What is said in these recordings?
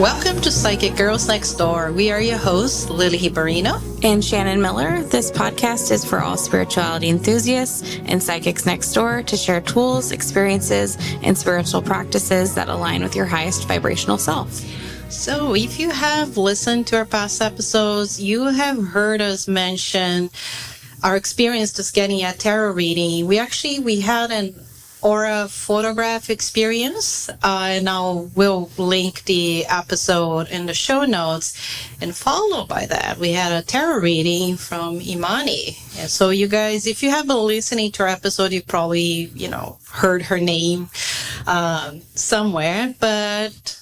Welcome to Psychic Girls Next Door. We are your hosts, Lily Hibarino and Shannon Miller. This podcast is for all spirituality enthusiasts and psychics next door to share tools, experiences, and spiritual practices that align with your highest vibrational self. So if you have listened to our past episodes, you have heard us mention our experience just getting a tarot reading. We had an aura photograph experience, and we'll link the episode in the show notes. And followed by that, we had a tarot reading from Imani. And so you guys, if you have been listening to our episode, you probably, heard her name somewhere, but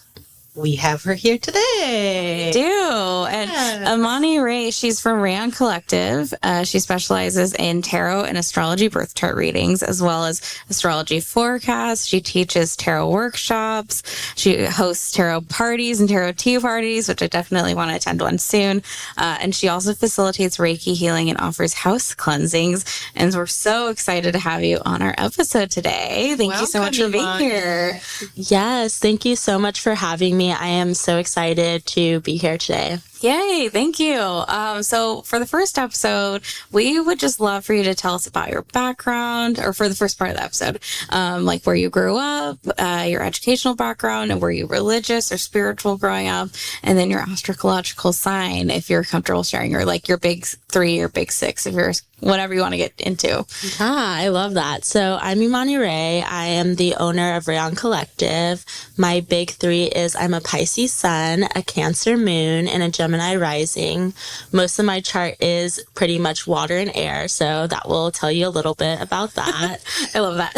we have her here today. We do. And Imani Rae, she's from Raeon Collective. She specializes in tarot and astrology birth chart readings, as well as astrology forecasts. She teaches tarot workshops. She hosts tarot parties and tarot tea parties, which I definitely want to attend one soon. And she also facilitates Reiki healing and offers house cleansings. And we're so excited to have you on our episode today. Thank you so much for being here. Yes, thank you so much for having me. I am so excited to be here today. Yay, thank you. So for the first episode, we would just love for you to tell us about your background, or for the first part of the episode, like where you grew up, your educational background, and were you religious or spiritual growing up, and then your astrological sign, if you're comfortable sharing, or like your big three or big six, if you're whatever you want to get into. I love that. So I'm Imani Rae. I am the owner of Raeon Collective. My big three is I'm a Pisces sun, a Cancer moon, and a Gemini rising. Most of my chart is pretty much water and air, so that will tell you a little bit about that. I love that.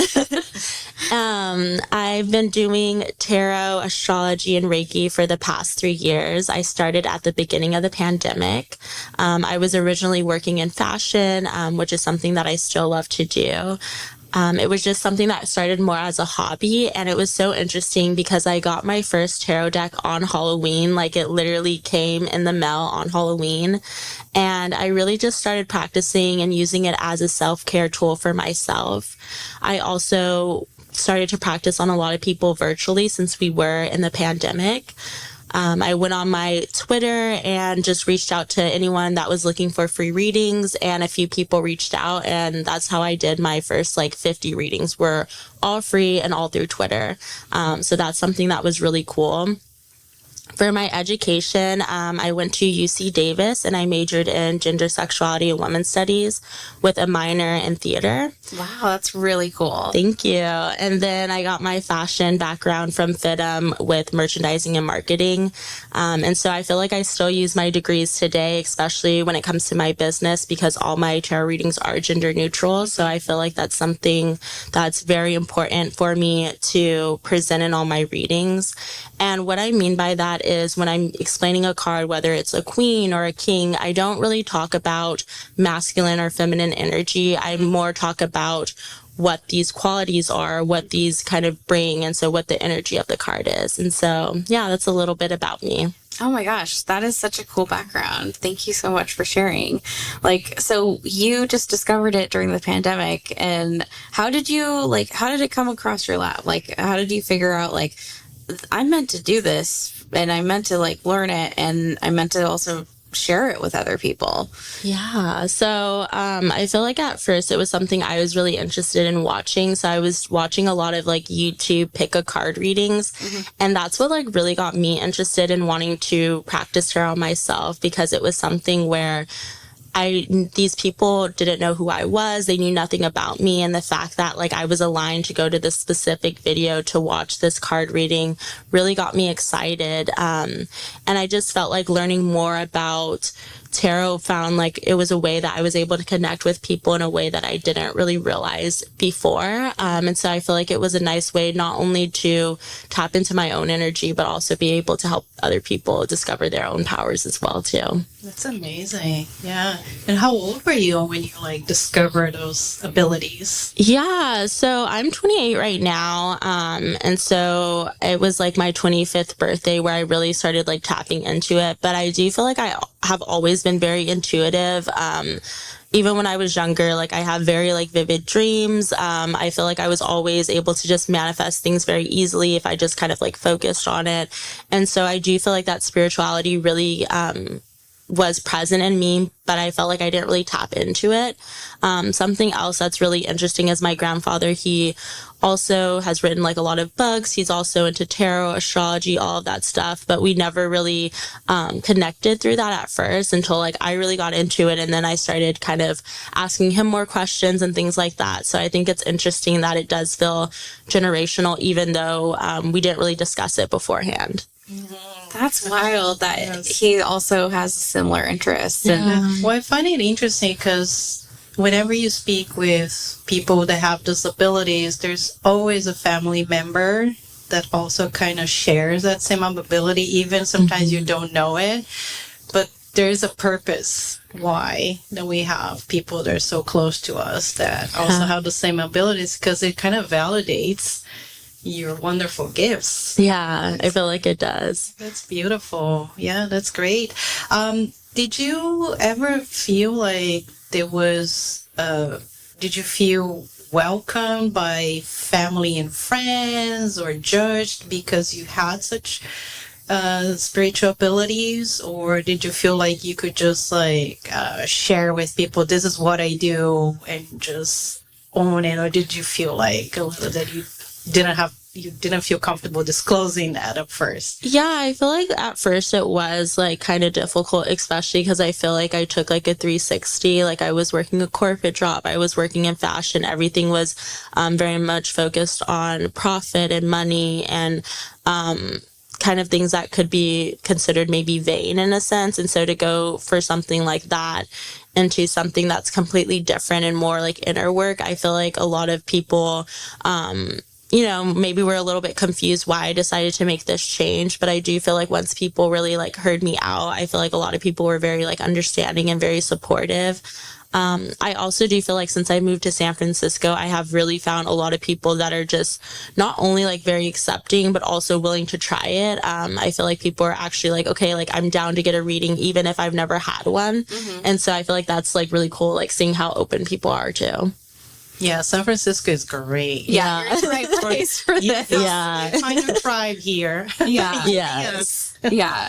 I've been doing tarot, astrology, and Reiki for the past 3 years. I started at the beginning of the pandemic. I was originally working in fashion, which is something that I still love to do. It was just something that started more as a hobby, and it was so interesting because I got my first tarot deck on Halloween. Like, it literally came in the mail on Halloween, and I really just started practicing and using it as a self-care tool for myself. I also started to practice on a lot of people virtually since we were in the pandemic. I went on my Twitter and just reached out to anyone that was looking for free readings, and a few people reached out, and that's how I did my first 50 readings. Were all free and all through Twitter. So that's something that was really cool. For my education, I went to UC Davis, and I majored in gender, sexuality, and women's studies with a minor in theater. Wow, that's really cool. Thank you. And then I got my fashion background from FIDM with merchandising and marketing. And so I feel like I still use my degrees today, especially when it comes to my business, because all my tarot readings are gender neutral. So I feel like that's something that's very important for me to present in all my readings. And what I mean by that is when I'm explaining a card, whether it's a queen or a king, I don't really talk about masculine or feminine energy. I more talk about what these qualities are, what these kind of bring, and so what the energy of the card is. And so, yeah, that's a little bit about me. Oh my gosh, that is such a cool background. Thank you so much for sharing. So you just discovered it during the pandemic, and how did it come across your lap? How did you figure out, I meant to do this, and I meant to learn it, and I meant to also share it with other people? Yeah. So I feel like at first it was something I was really interested in watching. So I was watching a lot of YouTube pick a card readings. Mm-hmm. And that's what really got me interested in wanting to practice tarot myself, because it was something where these people didn't know who I was. They knew nothing about me. And the fact that I was aligned to go to this specific video to watch this card reading really got me excited. And I just felt like learning more about tarot, found it was a way that I was able to connect with people in a way that I didn't really realize before. And so I feel like it was a nice way not only to tap into my own energy, but also be able to help other people discover their own powers as well too. That's amazing. Yeah. And how old were you when you discovered those abilities? Yeah. So I'm 28 right now. And so it was my 25th birthday where I really started tapping into it. But I do feel like I have always been very intuitive. Even when I was younger, like I have very like vivid dreams. I feel like I was always able to just manifest things very easily if I just kind of like focused on it. And so I do feel like that spirituality really was present in me, but I felt like I didn't really tap into it. Something else that's really interesting is my grandfather. He also has written like a lot of books. He's also into tarot, astrology, all of that stuff, but we never really connected through that at first until like I really got into it, and then I started kind of asking him more questions and things like that. So I think it's interesting that it does feel generational, even though we didn't really discuss it beforehand. That's wild that he also has a similar interest. Well, I find it interesting because whenever you speak with people that have disabilities, there's always a family member that also kind of shares that same ability. Even sometimes you don't know it, but there's a purpose why that we have people that are so close to us that also have the same abilities, because it kind of validates your wonderful gifts. Yeah, I feel like it does. That's beautiful. Yeah, that's great. Did you ever feel like there was, did you feel welcomed by family and friends or judged because you had such spiritual abilities? Or did you feel like you could just like share with people, this is what I do, and just own it? Or did you feel like a little that you didn't feel comfortable disclosing that at first? Yeah, I feel like at first it was like kind of difficult, especially because I feel like I took like a 360. Like I was working a corporate job, I was working in fashion. Everything was very much focused on profit and money and kind of things that could be considered maybe vain in a sense. And so to go for something like that into something that's completely different and more like inner work, I feel like a lot of people maybe we're a little bit confused why I decided to make this change. But I do feel like once people really like heard me out, I feel like a lot of people were very like understanding and very supportive. I also do feel like since I moved to San Francisco, I have really found a lot of people that are just not only like very accepting, but also willing to try it. I feel like people are actually like, okay, like I'm down to get a reading, even if I've never had one. And so I feel like that's like really cool, like seeing how open people are too. Yeah, San Francisco is great. Yeah, you're in the right place for this. Yeah. Find your tribe here. Yeah. Yes. Yeah.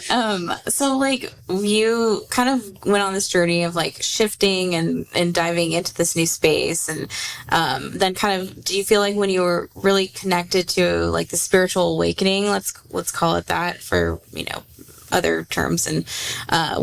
So like you kind of went on this journey of like shifting and diving into this new space, and then kind of, do you feel like when you were really connected to like the spiritual awakening, let's call it that for, other terms, and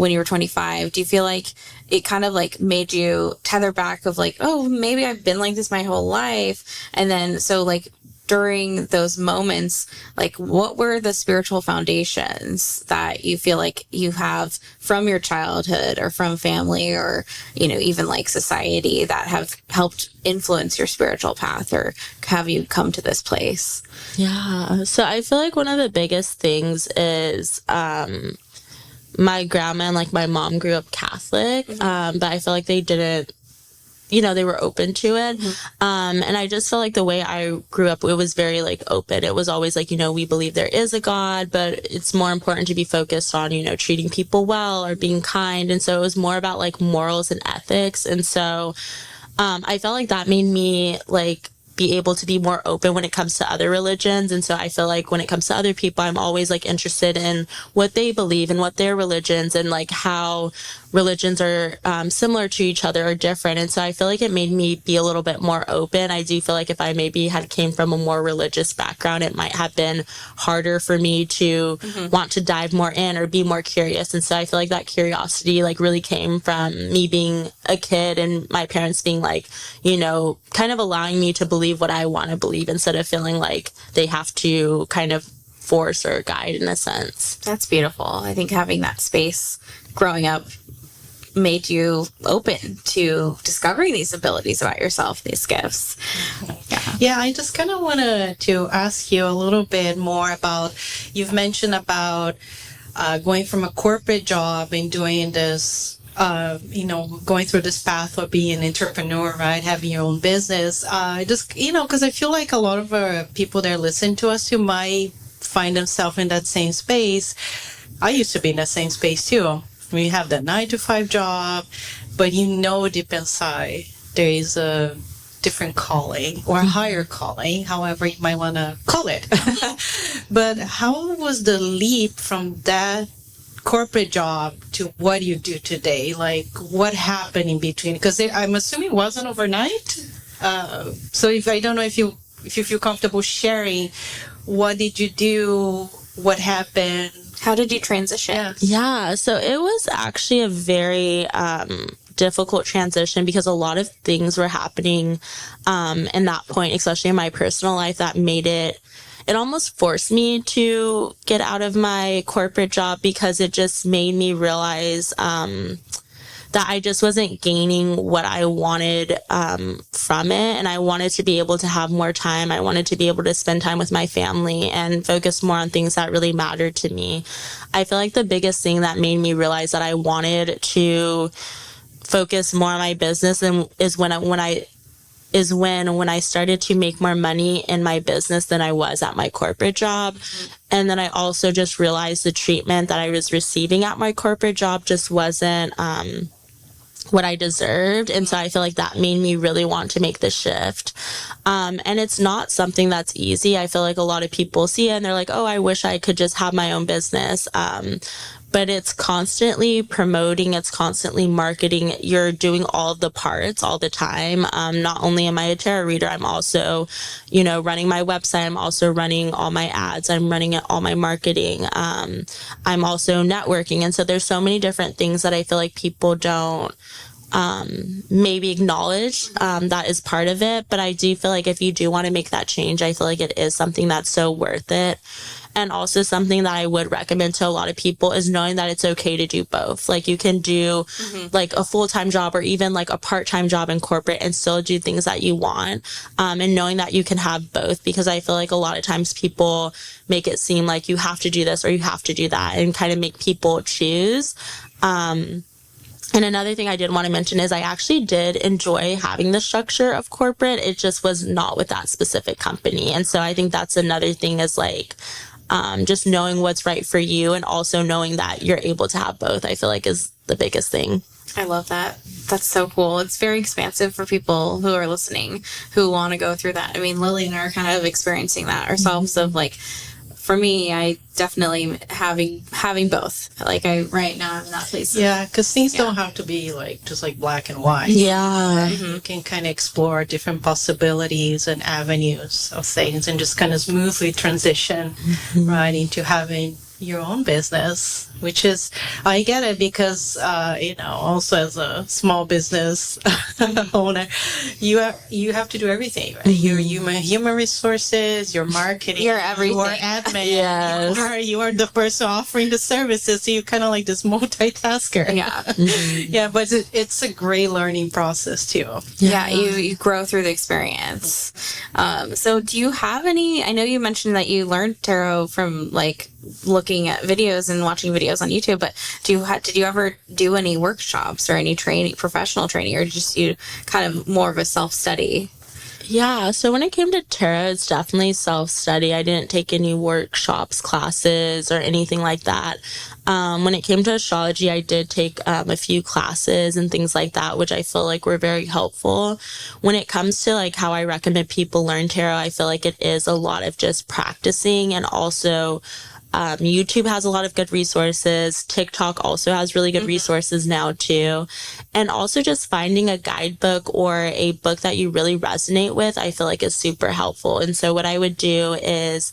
when you were 25, do you feel like it kind of like made you tether back of like, oh, maybe I've been like this my whole life? And then so like during those moments, like what were the spiritual foundations that you feel like you have from your childhood or from family or, even like society that have helped influence your spiritual path or have you come to this place? Yeah. So I feel like one of the biggest things is my grandma and like my mom grew up Catholic, but I feel like they didn't, they were open to it. And I just felt like the way I grew up, it was very like open. It was always like, we believe there is a God, but it's more important to be focused on, treating people well or being kind. And so it was more about like morals and ethics. And so I felt like that made me like be able to be more open when it comes to other religions. And so I feel like when it comes to other people, I'm always like interested in what they believe and what their religions and like how religions are similar to each other or different. And so I feel like it made me be a little bit more open. I do feel like if I maybe had came from a more religious background, it might have been harder for me to want to dive more in or be more curious. And so I feel like that curiosity like really came from me being a kid and my parents being like, kind of allowing me to believe what I want to believe instead of feeling like they have to kind of force or guide in a sense. That's beautiful. I think having that space growing up made you open to discovering these abilities about yourself, these gifts. Yeah, I just kind of wanted to ask you a little bit more about, you've mentioned about going from a corporate job and doing this, going through this path of being an entrepreneur, right? Having your own business. Because I feel like a lot of people that listen to us who might find themselves in that same space. I used to be in that same space too. we have that 9 to 5 job, but you know deep inside there is a different calling or a higher calling, however you might want to call it. But how was the leap from that corporate job to what you do today? Like, what happened in between? Because I'm assuming it wasn't overnight. So if I don't know if you feel comfortable sharing, what did you do? What happened? How did you transition? Yeah, so it was actually a very difficult transition because a lot of things were happening in that point, especially in my personal life, that made it almost forced me to get out of my corporate job, because it just made me realize that I just wasn't gaining what I wanted from it. And I wanted to be able to have more time. I wanted to be able to spend time with my family and focus more on things that really mattered to me. I feel like the biggest thing that made me realize that I wanted to focus more on my business is when I started to make more money in my business than I was at my corporate job. And then I also just realized the treatment that I was receiving at my corporate job just wasn't what I deserved. And so I feel like that made me really want to make the shift. And it's not something that's easy. I feel like a lot of people see it and they're like, oh, I wish I could just have my own business. But it's constantly promoting, it's constantly marketing. You're doing all of the parts all the time. Not only am I a tarot reader, I'm also, running my website. I'm also running all my ads. I'm running all my marketing. I'm also networking. And so there's so many different things that I feel like people don't maybe acknowledge that is part of it. But I do feel like if you do want to make that change, I feel like it is something that's so worth it. And also something that I would recommend to a lot of people is knowing that it's okay to do both. Like, you can do like a full-time job or even like a part-time job in corporate and still do things that you want. And knowing that you can have both, because I feel like a lot of times people make it seem like you have to do this or you have to do that and kind of make people choose. And another thing I did want to mention is I actually did enjoy having the structure of corporate. It just was not with that specific company. And so I think that's another thing, is like, just knowing what's right for you and also knowing that you're able to have both, I feel like is the biggest thing. I love that. That's so cool. It's very expansive for people who are listening who want to go through that. I mean, Lily and I are kind of experiencing that ourselves of like, for me, I definitely having both. Like, right now I'm in that place. Yeah, because things don't have to be like just like black and white. Yeah. You can kind of explore different possibilities and avenues of things and just kind of smoothly transition right into having your own business, which is, I get it, because also as a small business owner, you have to do everything, right? Your human resources, your marketing, You're everything. your admin, Yes. you are the person offering the services, so you're kind of like this multitasker. Yeah. Yeah, but it's a great learning process too. Yeah, you grow through the experience. So do you have any, I know you mentioned that you learned tarot from like looking at videos and watching videos on YouTube, but did you ever do any workshops or any professional training, or just you kind of more of a self-study? Yeah, so when it came to tarot, it's definitely self-study. I didn't take any workshops, classes, or anything like that. When it came to astrology, I did take a few classes and things like that, which I feel like were very helpful. When it comes to like how I recommend people learn tarot, I feel like it is a lot of just practicing, and also YouTube has a lot of good resources. TikTok also has really good resources now too. And also just finding a guidebook or a book that you really resonate with, I feel like is super helpful. And so what I would do is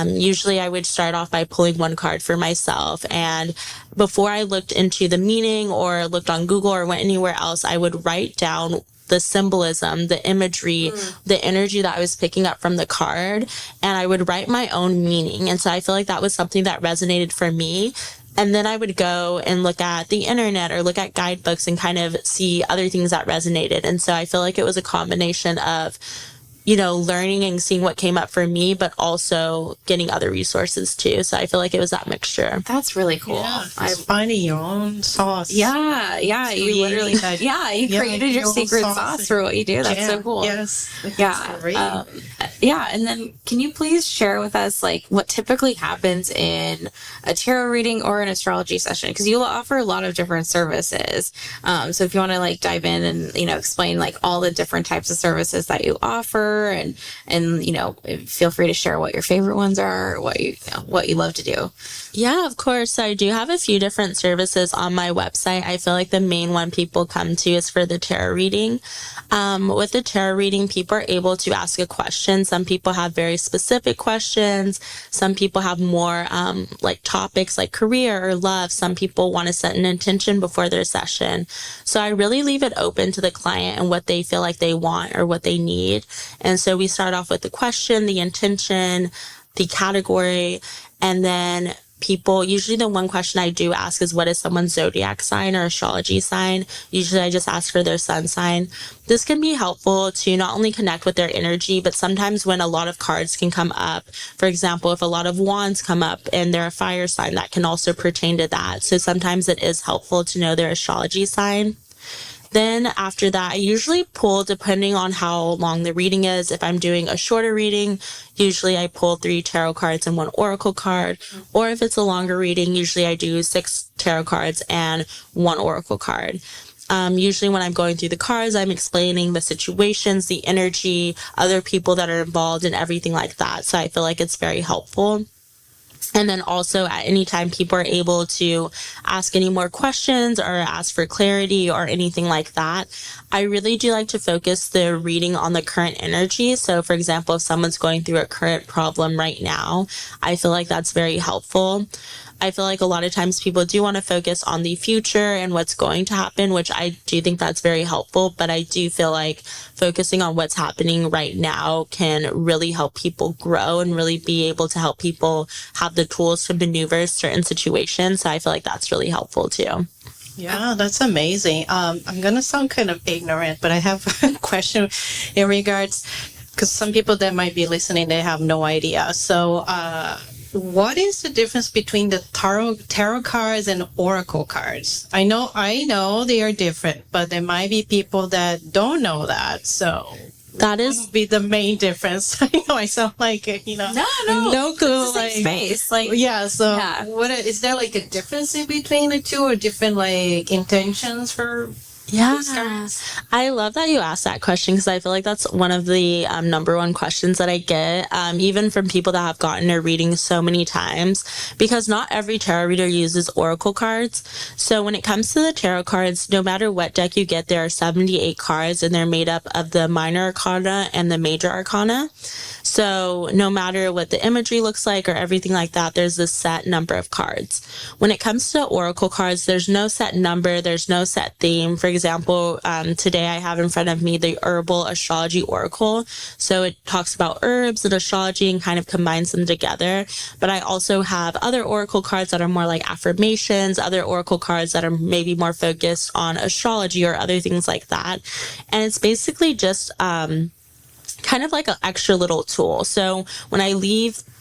usually I would start off by pulling one card for myself. And before I looked into the meaning or looked on Google or went anywhere else, I would write down the symbolism, the imagery, the energy that I was picking up from the card, and I would write my own meaning. And so I feel like that was something that resonated for me. And then I would go and look at the internet or look at guidebooks and kind of see other things that resonated. And so I feel like it was a combination of learning and seeing what came up for me, but also getting other resources too. So I feel like it was that mixture. That's really cool. Yeah, finding your own sauce. Yeah, you literally you created your secret sauce for what you do. That's so cool. Yes. Yeah. And then can you please share with us like what typically happens in a tarot reading or an astrology session? Because you offer a lot of different services. So if you want to like dive in and, explain like all the different types of services that you offer and feel free to share what your favorite ones are, or what you love to do. Yeah, of course. So I do have a few different services on my website. I feel like the main one people come to is for the tarot reading. With the tarot reading, people are able to ask a question. Some people have very specific questions. Some people have more like topics like career or love. Some people want to set an intention before their session. So I really leave it open to the client and what they feel like they want or what they need. And so we start off with the question, the intention, the category, and then usually the one question I do ask is what is someone's zodiac sign or astrology sign. Usually I just ask for their sun sign. This can be helpful to not only connect with their energy, but sometimes when a lot of cards can come up, for example, if a lot of wands come up and they're a fire sign, that can also pertain to that. So sometimes it is helpful to know their astrology sign. Then after that, I usually pull depending on how long the reading is. If I'm doing a shorter reading, usually I pull 3 tarot cards and 1 oracle card. Or if it's a longer reading, usually I do 6 tarot cards and 1 oracle card. Usually when I'm going through the cards, I'm explaining the situations, the energy, other people that are involved and everything like that. So I feel like it's very helpful. And then also at any time people are able to ask any more questions or ask for clarity or anything like that. I really do like to focus the reading on the current energy. So for example, if someone's going through a current problem right now, I feel like that's very helpful. I feel like a lot of times people do want to focus on the future and what's going to happen, which I do think that's very helpful. But I do feel like focusing on what's happening right now can really help people grow and really be able to help people have the tools to maneuver certain situations. So I feel like that's really helpful too. Yeah, that's amazing. I'm going to sound kind of ignorant, but I have a question in regards, because some people that might be listening, they have no idea. So, what is the difference between the tarot cards and oracle cards? I know they are different, but there might be people that don't know that. So that is be the main difference. I know I sound like no clue. Like space, what is there like a difference in between the two, or different like intentions for? Yeah, I love that you asked that question because I feel like that's one of the number one questions that I get, even from people that have gotten a reading so many times, because not every tarot reader uses oracle cards. So when it comes to the tarot cards, no matter what deck you get, there are 78 cards and they're made up of the minor arcana and the major arcana. So no matter what the imagery looks like or everything like that, there's a set number of cards. When it comes to oracle cards, there's no set number, there's no set theme. For example, today I have in front of me the Herbal Astrology Oracle. So it talks about herbs and astrology and kind of combines them together. But I also have other oracle cards that are more like affirmations, other oracle cards that are maybe more focused on astrology or other things like that. And it's basically just kind of like an extra little tool. So when I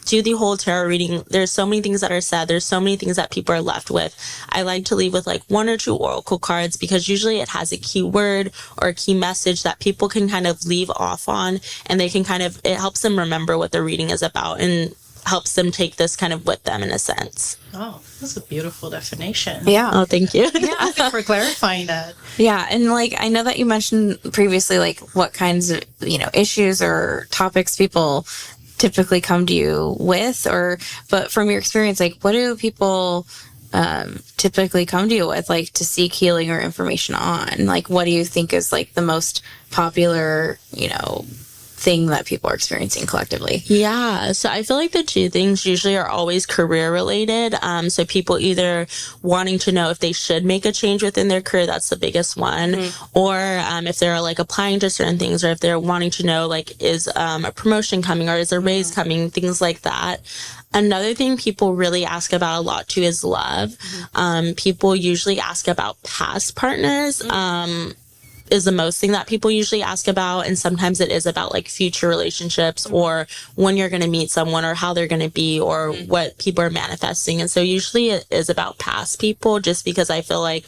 do the whole tarot reading, there's so many things that are said. There's so many things that people are left with. I like to leave with like 1 or 2 oracle cards because usually it has a key word or a key message that people can kind of leave off on, and they can it helps them remember what the reading is about and helps them take this kind of with them in a sense. Oh, that's a beautiful definition. Yeah. Oh, thank you. Yeah, thank you for clarifying that. Yeah, and like I know that you mentioned previously like what kinds of, issues or topics people typically come to you with, but from your experience, like what do people typically come to you with, like to seek healing or information on? Like what do you think is like the most popular, thing that people are experiencing collectively? Yeah, so I feel like the 2 things usually are always career related. So people either wanting to know if they should make a change within their career, that's the biggest one, or if they're like applying to certain things, or if they're wanting to know like is a promotion coming or is a raise coming, things like that. Another thing people really ask about a lot too is love. People usually ask about past partners. is the most thing that people usually ask about. And sometimes it is about like future relationships or when you're going to meet someone or how they're going to be or what people are manifesting. And so usually it is about past people, just because I feel like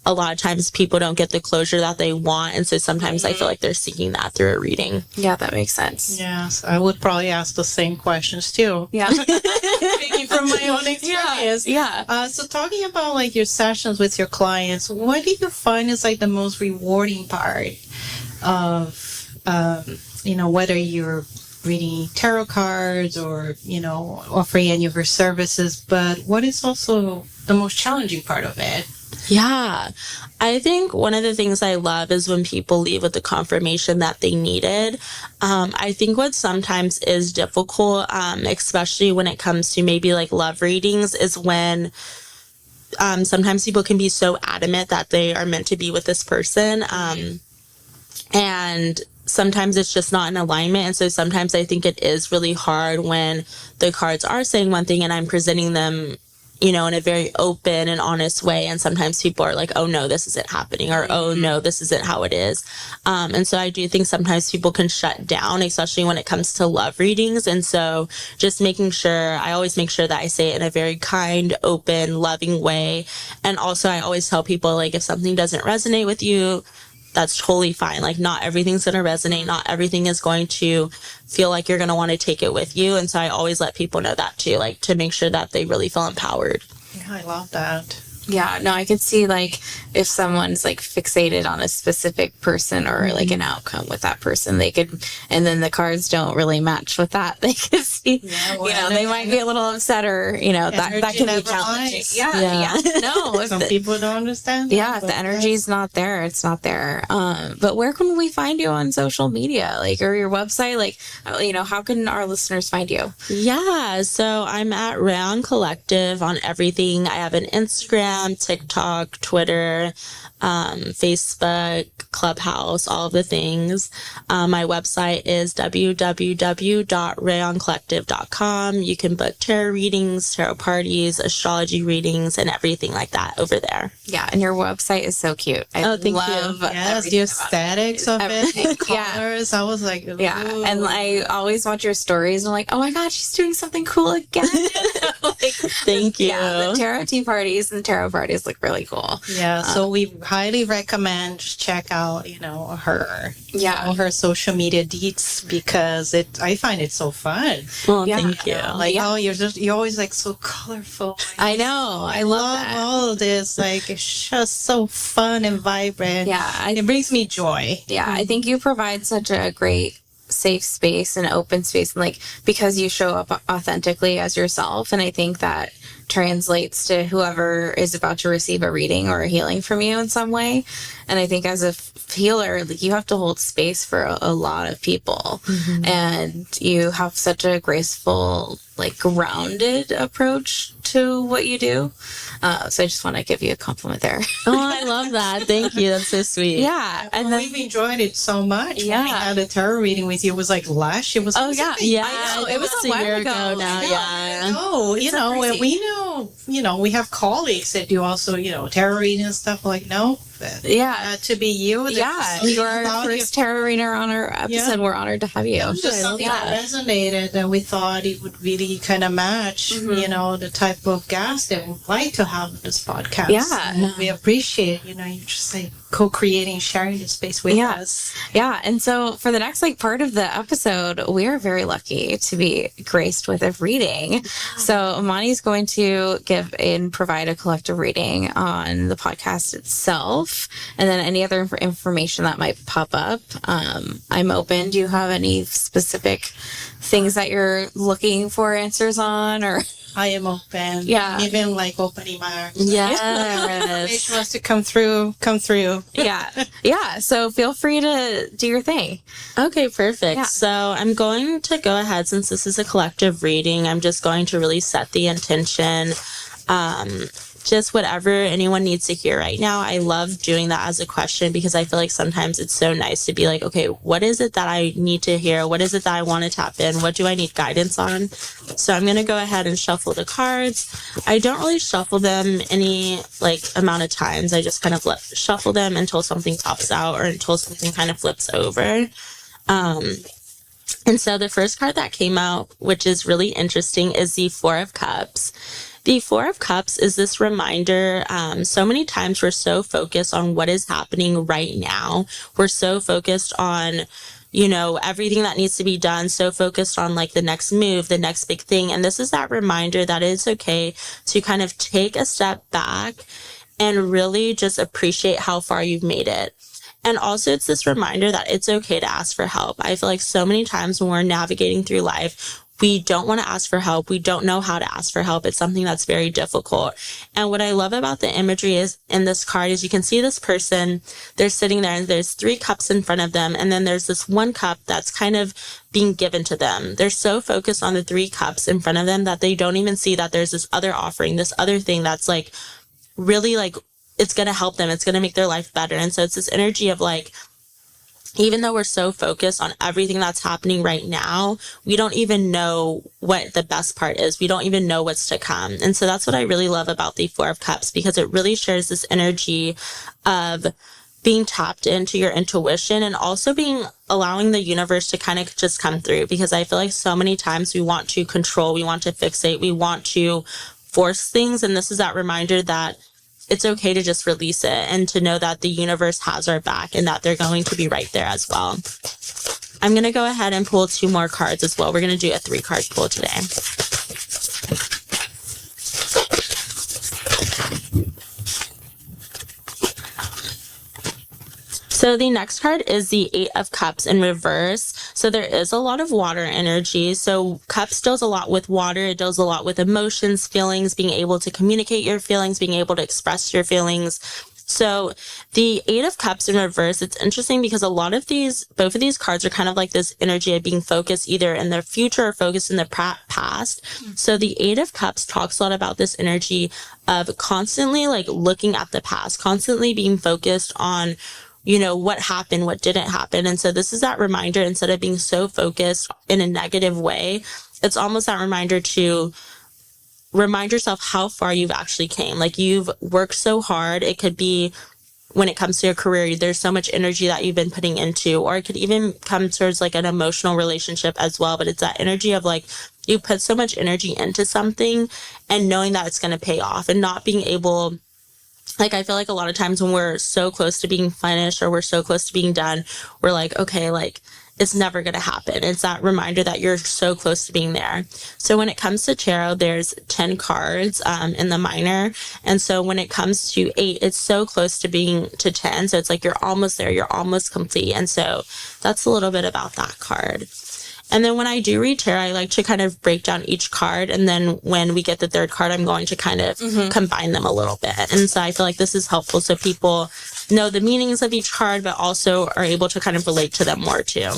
a lot of times people don't get the closure that they want. And so sometimes I feel like they're seeking that through a reading. Yeah, that makes sense. Yes, I would probably ask the same questions too. Yeah. Speaking from my own experience. Yeah. So talking about like your sessions with your clients, what do you find is like the most rewarding part of, whether you're reading tarot cards or, offering any of your services, but what is also the most challenging part of it? Yeah. I think one of the things I love is when people leave with the confirmation that they needed. I think what sometimes is difficult, especially when it comes to maybe like love readings, is when sometimes people can be so adamant that they are meant to be with this person. And sometimes it's just not in alignment. And so sometimes I think it is really hard when the cards are saying one thing and I'm presenting them, in a very open and honest way. And sometimes people are like, oh no, this isn't happening, or oh no, this isn't how it is. And so I do think sometimes people can shut down, especially when it comes to love readings. And so just I always make sure that I say it in a very kind, open, loving way. And also I always tell people, like, if something doesn't resonate with you, that's totally fine. Like, not everything's going to resonate. Not everything is going to feel like you're going to want to take it with you. And so I always let people know that too, like, to make sure that they really feel empowered. Yeah, I love that. Yeah, no, I could see, like, if someone's, like, fixated on a specific person or, like, an outcome with that person, they could, and then the cards don't really match with that, they could see, they might be a little upset or, that can be challenging. Yeah. No, some people don't understand. Yeah, if the energy's not there, it's not there. But where can we find you on social media, like, or your website? Like, how can our listeners find you? Yeah, so I'm at Raeon Collective on everything. I have an Instagram, TikTok, Twitter, Facebook, Clubhouse, all of the things. My website is www.raeoncollective.com. You can book tarot readings, tarot parties, astrology readings, and everything like that over there. Yeah, and your website is so cute. Thank you. Yes, the aesthetics of it, colors. I was like, ooh. Yeah, and I always watch your stories and I'm like, oh my god, she's doing something cool again. Thank you. Yeah, the tarot tea parties and tarot parties look really cool. Yeah, so we highly recommend check out, her, her social media deets, because I find it so fun. Well, thank you. Like, you're always like so colorful. I know. I love that. All of this. Like, it's just so fun and vibrant. Yeah. It brings me joy. Yeah, I think you provide such a great safe space and open space, and like, because you show up authentically as yourself, and I think that translates to whoever is about to receive a reading or a healing from you in some way. And I think as a healer, like, you have to hold space for a lot of people, and you have such a graceful, like, grounded approach to what you do. So I just want to give you a compliment there. Oh, I love that. Thank you. That's so sweet. Yeah. And we've enjoyed it so much. Yeah. When we had a tarot reading with you, it was like last year. Oh, yeah. Yeah. I know. It was a year ago now. Yeah. Oh, and we know, we have colleagues that do also, tarot reading and stuff. Like, no. Yeah. To be you. Yeah. You are our first tarot reader on our episode. Yeah. We're honored to have you. It was just something that resonated, and we thought it would really kind of match, the type of guest that we'd like to have on this podcast. Yeah. And we appreciate, you just like co-creating, sharing this space with us. Yeah. And so for the next part of the episode, we are very lucky to be graced with a reading. So Imani's going to give and provide a collective reading on the podcast itself, and then any other information that might pop up. I'm open. Do you have any specific things that you're looking for answers on, or? I am open. Yeah. Even like opening my arms. Yes. If wants to come through. Yeah. Yeah. So feel free to do your thing. Okay, perfect. Yeah. So I'm going to go ahead, since this is a collective reading, I'm just going to really set the intention just whatever anyone needs to hear right now. I love doing that as a question because I feel like sometimes it's so nice to be like, okay, what is it that I need to hear? What is it that I want to tap in? What do I need guidance on? So I'm going to go ahead and shuffle the cards. I don't really shuffle them any amount of times. I just kind of shuffle them until something pops out or until something kind of flips over. And so the first card that came out, which is really interesting, is the Four of Cups. The Four of Cups is this reminder. So many times we're so focused on what is happening right now. We're so focused on, everything that needs to be done, so focused on the next move, the next big thing. And this is that reminder that it's okay to kind of take a step back and really just appreciate how far you've made it. And also it's this reminder that it's okay to ask for help. I feel like so many times when we're navigating through life, we don't want to ask for help. We don't know how to ask for help. It's something that's very difficult. And what I love about the imagery is in this card is you can see this person, they're sitting there and there's 3 cups in front of them. And then there's this 1 cup that's kind of being given to them. They're so focused on the 3 cups in front of them that they don't even see that there's this other offering, this other thing that's really it's going to help them. It's going to make their life better. And so it's this energy of even though we're so focused on everything that's happening right now, we don't even know what the best part is. We don't even know what's to come. And so that's what I really love about the Four of Cups, because it really shares this energy of being tapped into your intuition and also allowing the universe to kind of just come through. Because I feel like so many times we want to control, we want to fixate, we want to force things. And this is that reminder that it's okay to just release it and to know that the universe has our back and that they're going to be right there as well. I'm going to go ahead and pull 2 more cards as well. We're going to do a 3-card pull today. So the next card is the 8 of Cups in reverse. So there is a lot of water energy. So Cups deals a lot with water. It deals a lot with emotions, feelings, being able to communicate your feelings, being able to express your feelings. So the 8 of Cups in reverse, it's interesting because both of these cards are kind of like this energy of being focused either in the future or focused in the past. So the 8 of Cups talks a lot about this energy of constantly looking at the past, constantly being focused on what happened, what didn't happen. And so this is that reminder, instead of being so focused in a negative way, it's almost that reminder to remind yourself how far you've actually came. You've worked so hard. It could be when it comes to your career, there's so much energy that you've been putting into, or it could even come towards an emotional relationship as well. But it's that energy of you put so much energy into something and knowing that it's going to pay off and not being able. I feel like a lot of times when we're so close to being finished or we're so close to being done, we're okay, it's never going to happen. It's that reminder that you're so close to being there. So when it comes to tarot, there's 10 cards in the minor. And so when it comes to 8, it's so close to being to 10. So it's you're almost there, you're almost complete. And so that's a little bit about that card. And then when I do read tarot, I like to kind of break down each card. And then when we get the 3rd card, I'm going to kind of combine them a little bit. And so I feel like this is helpful so people know the meanings of each card, but also are able to kind of relate to them more too.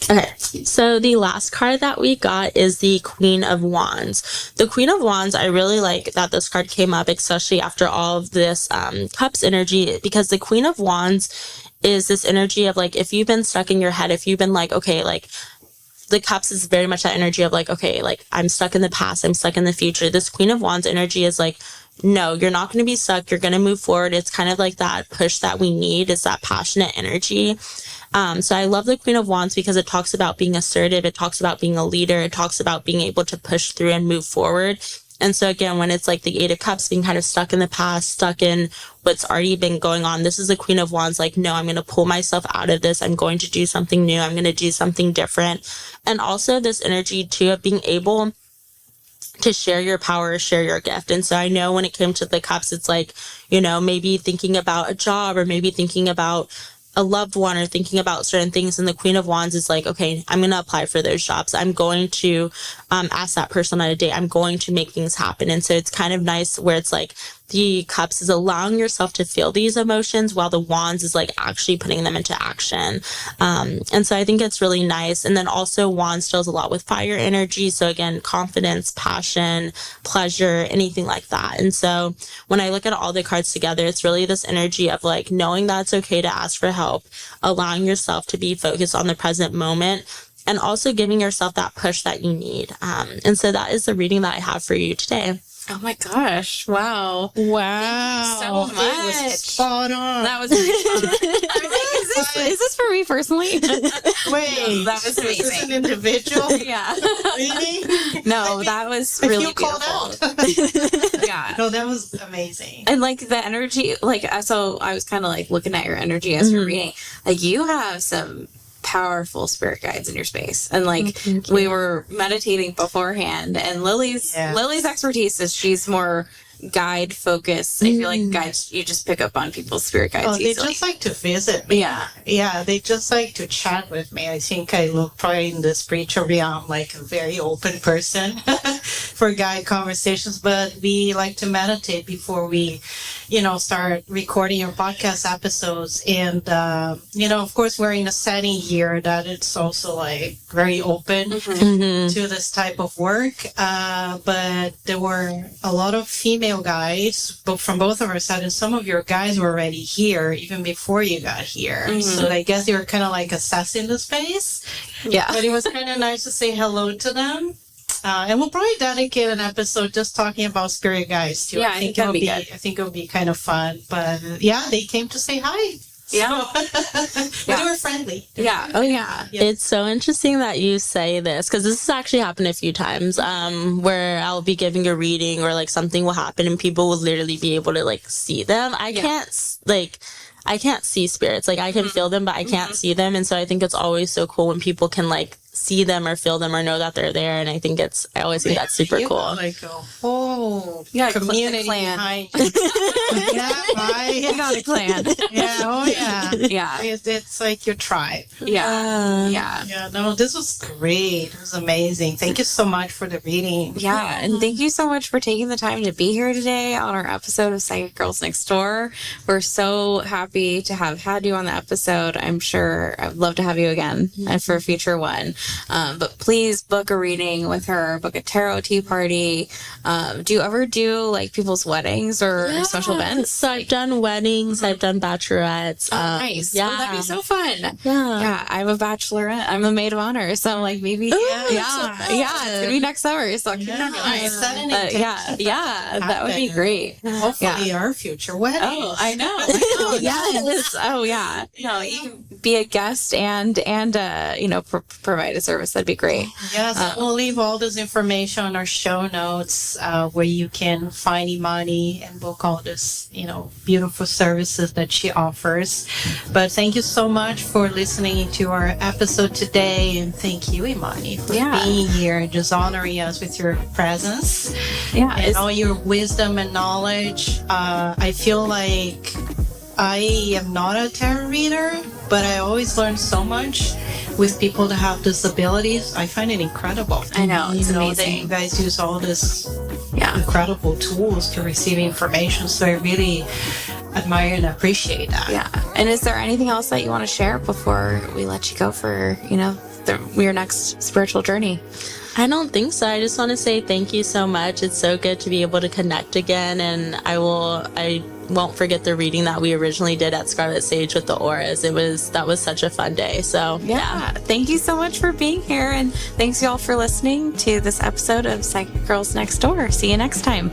Okay, so the last card that we got is the Queen of Wands. The Queen of Wands, I really like that this card came up, especially after all of this Cups energy, because the Queen of Wands is this energy of if you've been stuck in your head, if you've been okay, the Cups is very much that energy of okay, I'm stuck in the past, I'm stuck in the future. This Queen of Wands energy is no, you're not going to be stuck. You're going to move forward. It's kind of that push that we need. It's that passionate energy. So I love the Queen of Wands because it talks about being assertive. It talks about being a leader. It talks about being able to push through and move forward. And so again, when it's the 8 of Cups being kind of stuck in the past, stuck in what's already been going on, this is the Queen of Wands no, I'm going to pull myself out of this. I'm going to do something new. I'm going to do something different. And also this energy too of being able to share your power, share your gift. And so I know when it came to the Cups, it's maybe thinking about a job or maybe thinking about a loved one or thinking about certain things. And the Queen of Wands is okay, I'm going to apply for those jobs. I'm going to ask that person on a date. I'm going to make things happen. And so it's kind of nice where it's the cups is allowing yourself to feel these emotions, while the wands is like actually putting them into action. And so I think it's really nice. And then also wands deals a lot with fire energy. So again, confidence, passion, pleasure, anything like that. And so when I look at all the cards together, it's really this energy of like knowing that it's okay to ask for help, allowing yourself to be focused on the present moment, and also giving yourself that push that you need. And so that is the reading that I have for you today. Oh my gosh. Wow. Wow. So much. It was spot on. That was really fun. I was like, is this for me personally? Wait, that was is this amazing. an individual? Yeah. Really? No, that was I really feel called beautiful. out. Yeah. No, that was amazing. And like the energy, like, so I was kind of like looking at your energy as you're reading. Like, you have some powerful spirit guides in your space, and like we were meditating beforehand, and Lily's expertise is she's more guide focused. I feel like guides, you just pick up on people's spirit guides They easily. just like to visit me. Yeah. They just like to chat with me. I think I look probably in the spiritual realm like a very open person for guide conversations, but we like to meditate before we, start recording our podcast episodes. And, of course, we're in a setting here that it's also like very open to this type of work. But there were a lot of female guides, but from both of our sides, and some of your guys were already here even before you got here. So I guess they were kind of like assessing the space. Yeah. But it was kind of nice to say hello to them. And we'll probably dedicate an episode just talking about spirit guides too. Yeah, I think that'd be good. I think it would be kind of fun. But yeah, they came to say hi. Yeah. But they were friendly. Yeah. Oh yeah. It's so interesting that you say this, because this has actually happened a few times, where I'll be giving a reading or like something will happen and people will literally be able to like see them. I can't see spirits. Like I can feel them, but I can't see them. And so I think it's always so cool when people can like see them or feel them or know that they're there. And I always think that's super cool. Like a whole community clan. behind. Yeah, right. You got a clan. Yeah, oh yeah. Yeah. It's like your tribe. Yeah. Yeah. Yeah, no, this was great. It was amazing. Thank you so much for the reading. Yeah, and thank you so much for taking the time to be here today on our episode of Psychic Girls Next Door. We're so happy to have had you on the episode. I'm sure I'd love to have you again for a future one. But please book a reading with her, book a tarot tea party. Do you ever do like people's weddings or special events? So I've done weddings, I've done bachelorettes. Nice. Yeah. Oh, that'd be so fun. Yeah. Yeah, I'm a bachelorette. I'm a maid of honor. So like maybe, it's going to be next summer. So that would be great. Hopefully our future wedding. Oh, I know. Yes. Oh, yeah. No, you can be a guest and provide a service. That'd be great. Yes, we'll leave all this information on our show notes where you can find Imani and book all this, beautiful services that she offers. But thank you so much for listening to our episode today. And thank you, Imani, for being here and just honoring us with your presence. Yeah. And all your wisdom and knowledge. I feel like I am not a tarot reader, but I always learn so much with people that have disabilities. I find it incredible. I know, it's amazing. That you guys use all this incredible tools to receive information. So I really admire and appreciate that. Yeah. And is there anything else that you want to share before we let you go for, your next spiritual journey? I don't think so. I just want to say thank you so much. It's so good to be able to connect again, and I won't forget the reading that we originally did at Scarlet Sage with the auras. That was such a fun day. So yeah. Thank you so much for being here, and thanks y'all for listening to this episode of Psychic Girls Next Door. See you next time.